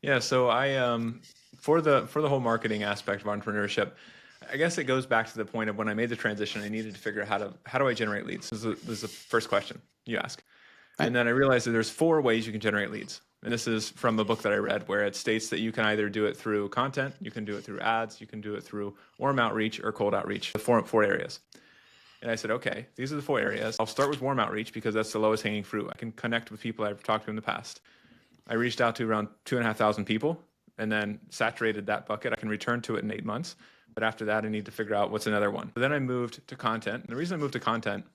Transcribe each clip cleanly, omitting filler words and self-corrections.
Yeah, so for the whole marketing aspect of entrepreneurship, I guess it goes back to the point of when I made the transition, I needed to figure out how do I generate leads? This is the first question you ask. Right. And then I realized that there's four ways you can generate leads. And this is from a book that I read where it states that you can either do it through content, you can do it through ads, you can do it through warm outreach or cold outreach, the four areas. And I said, okay, these are the four areas. I'll start with warm outreach because that's the lowest hanging fruit. I can connect with people I've talked to in the past. I reached out to around 2,500 people and then saturated that bucket. I can return to it in 8 months. But after that, I need to figure out what's another one. So then I moved to content. And the reason I moved to content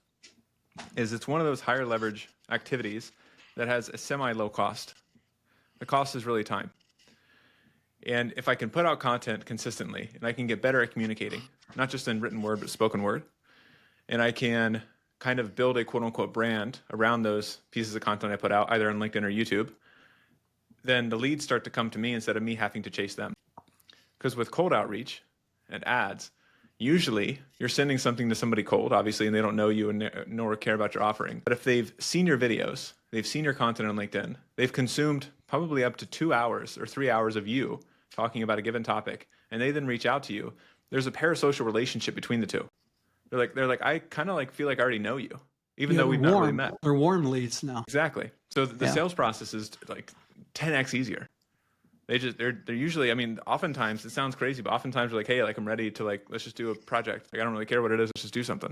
is it's one of those higher leverage activities that has a semi low cost. The cost is really time. And if I can put out content consistently and I can get better at communicating, not just in written word, but spoken word, and I can kind of build a quote unquote brand around those pieces of content I put out, either on LinkedIn or YouTube, then the leads start to come to me instead of me having to chase them. Because with cold outreach and ads, usually you're sending something to somebody cold, obviously, and they don't know you and nor care about your offering. But if they've seen your videos, they've seen your content on LinkedIn, they've consumed probably up to 2 hours or 3 hours of you talking about a given topic, and they then reach out to you, there's a parasocial relationship between the two. They're like, I kind of like feel like I already know you, even Yeah, though they're we've not really warm. met. They're warm leads now. Exactly. So the Yeah. sales process is like 10x easier. They're usually, I mean, oftentimes it sounds crazy, but oftentimes they're like, hey, like I'm ready to, like, let's just do a project. Like I don't really care what it is, let's just do something.